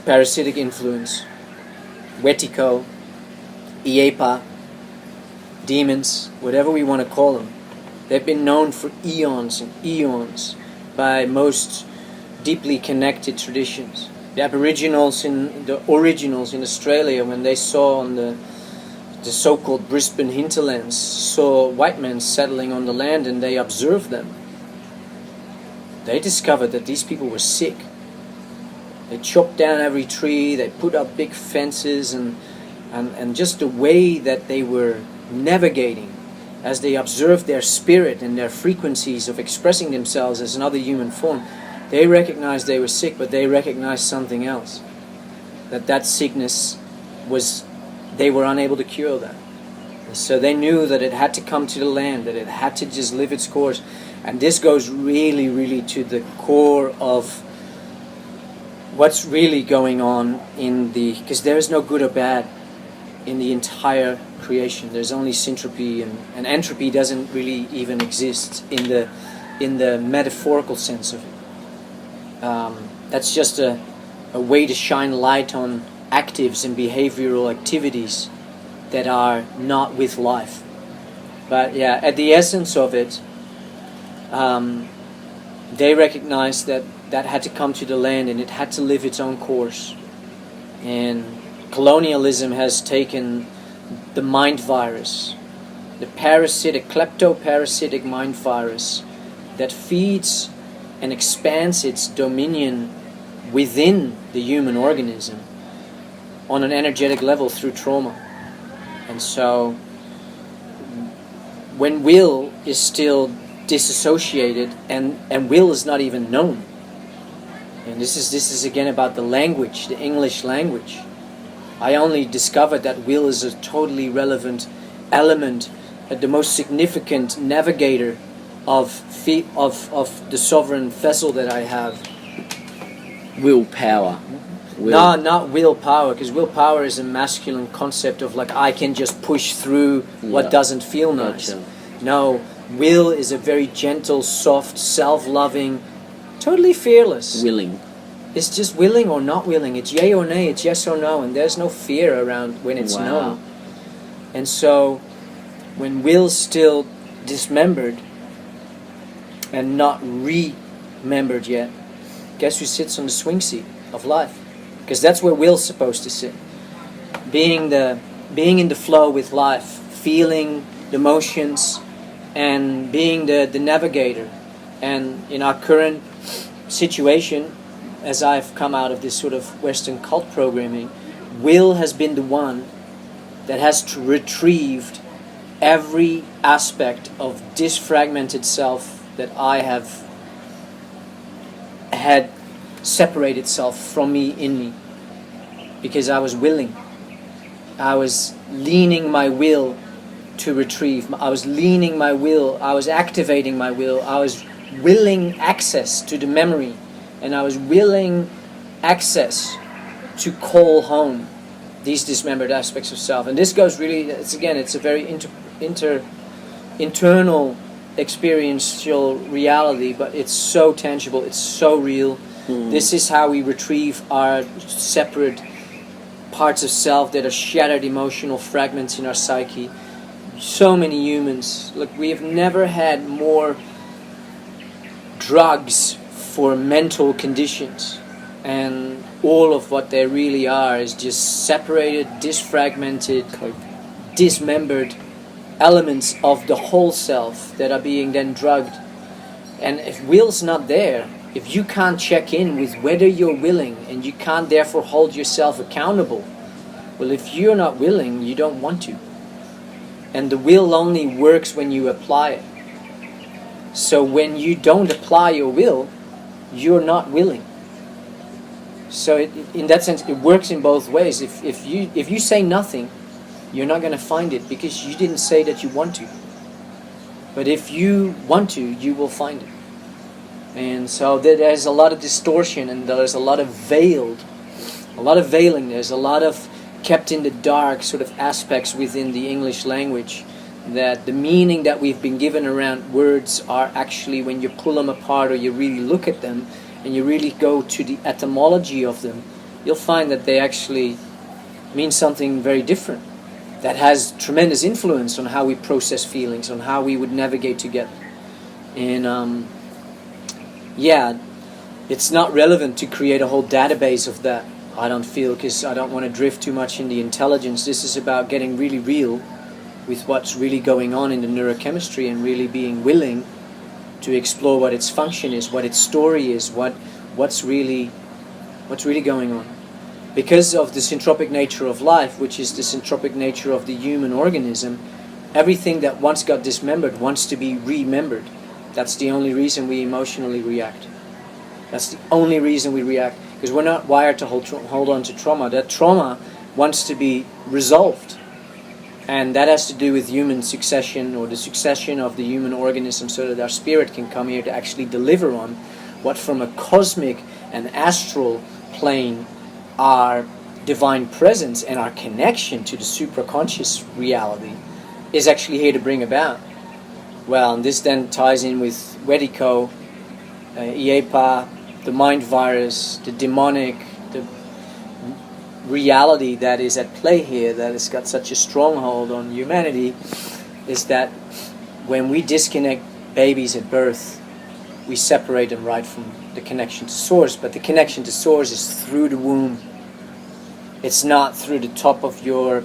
parasitic influence, Wetiko, Iepa, demons, whatever we want to call them. They've been known for eons and eons by most deeply connected traditions. The originals in Australia, when they saw on the so-called Brisbane hinterlands, saw white men settling on the land and they observed them. They discovered that these people were sick. They chopped down every tree, they put up big fences, and just the way that they were navigating as they observed their spirit and their frequencies of expressing themselves as another human form, they recognized they were sick, but they recognized something else. That sickness was, they were unable to cure that. And so they knew that it had to come to the land, that it had to just live its course. And this goes really, really to the core of what's really going on because there is no good or bad in the entire creation. There's only syntropy, and entropy doesn't really even exist in the metaphorical sense of it. That's just a way to shine light on actives and behavioral activities that are not with life. But yeah, at the essence of it, they recognized that had to come to the land and it had to live its own course. And colonialism has taken the mind virus, the kleptoparasitic mind virus that feeds and expands its dominion within the human organism on an energetic level through trauma. And so when will is still disassociated and will is not even known, and this is again about the language, the English language. I only discovered that will is a totally relevant element, the most significant navigator of the sovereign vessel that I have. Willpower. No, not willpower, because willpower is a masculine concept of like I can just push through what doesn't feel nice. Gotcha. No, will is a very gentle, soft, self-loving, totally fearless. Willing. It's just willing or not willing. It's yay or nay, it's yes or no, and there's no fear around when it's no. And so, when will's still dismembered and not remembered yet, guess who sits on the swing seat of life? Because that's where will's supposed to sit. Being in the flow with life, feeling the motions, and being the navigator. And in our current situation, as I've come out of this sort of Western cult programming, will has been the one that has retrieved every aspect of disfragmented self that I have had separate itself from me, in me, because I was willing. I was leaning my will to retrieve. I was leaning my will. I was activating my will. I was willing access to the memory, and I was willing access to call home these dismembered aspects of self. And this goes really, it's a very internal experiential reality, but it's so tangible, it's so real. This is how we retrieve our separate parts of self that are shattered emotional fragments in our psyche. So many humans, look, we have never had more drugs for mental conditions, and all of what they really are is just separated, disfragmented, dismembered elements of the whole self that are being then drugged. And if will's not there, if you can't check in with whether you're willing, and you can't therefore hold yourself accountable, well, if you're not willing, you don't want to. And the will only works when you apply it. So when you don't apply your will, you're not willing. So in that sense, it works in both ways. If you say nothing, you're not going to find it, because you didn't say that you want to. But if you want to, you will find it. And so there's a lot of distortion, and there's a lot of veiling. There's a lot of kept in the dark sort of aspects within the English language, that the meaning that we've been given around words are actually, when you pull them apart or you really look at them and you really go to the etymology of them, you'll find that they actually mean something very different, that has tremendous influence on how we process feelings, on how we would navigate together. And it's not relevant to create a whole database of that, I don't feel, because I don't want to drift too much in the intelligence. This is about getting really real with what's really going on in the neurochemistry, and really being willing to explore what its function is, what its story is, what's really going on. Because of the syntropic nature of life, which is the syntropic nature of the human organism, everything that once got dismembered wants to be remembered. That's the only reason we emotionally react. That's the only reason we react, because we're not wired to hold on to trauma. That trauma wants to be resolved. And that has to do with human succession, or the succession of the human organism, so that our spirit can come here to actually deliver on what from a cosmic and astral plane our divine presence and our connection to the supraconscious reality is actually here to bring about. Well, and this then ties in with Wetico, IEPA, the mind virus, the demonic, the reality that is at play here, that has got such a stronghold on humanity, is that when we disconnect babies at birth, we separate them right from the connection to source. But the connection to source is through the womb. It's not through the top of your...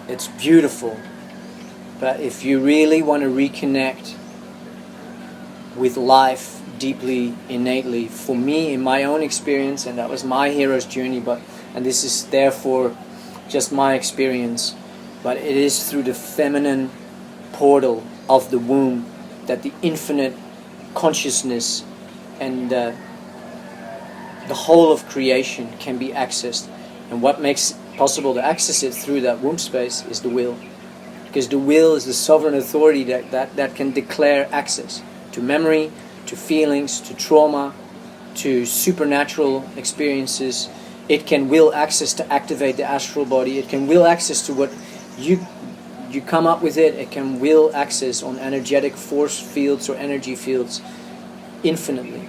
It's beautiful. But if you really want to reconnect with life deeply, innately, for me, in my own experience, and that was my hero's journey, and this is therefore just my experience, but it is through the feminine portal of the womb that the infinite consciousness and the whole of creation can be accessed. And what makes it possible to access it through that womb space is the will. Because the will is the sovereign authority that can declare access to memory, to feelings, to trauma, to supernatural experiences. It can will access to activate the astral body. It can will access to what you come up with it. It can will access on energetic force fields or energy fields infinitely.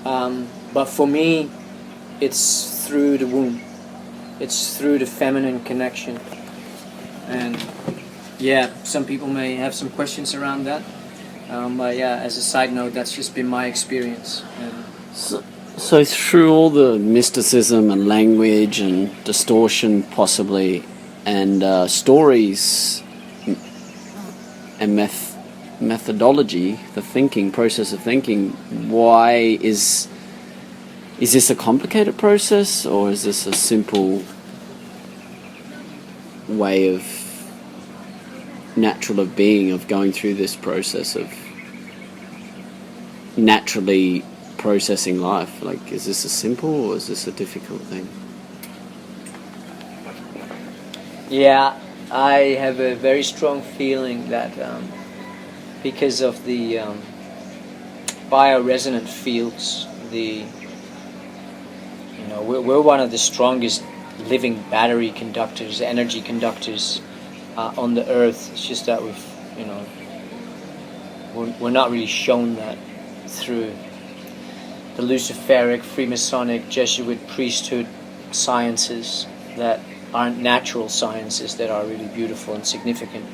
But for me, it's through the womb. It's through the feminine connection. And some people may have some questions around that. But as a side note, that's just been my experience. So through all the mysticism and language and distortion possibly, and stories and methodology, the thinking, process of thinking, why is this a complicated process, or is this a simple way of natural of being, of going through this process of naturally processing life? Like, is this a simple or is this a difficult thing? Yeah, I have a very strong feeling that because of the bioresonant fields, we're one of the strongest living battery conductors, energy conductors on the earth. It's just that we're not really shown that through the Luciferic, Freemasonic, Jesuit priesthood sciences that aren't natural sciences that are really beautiful and significant.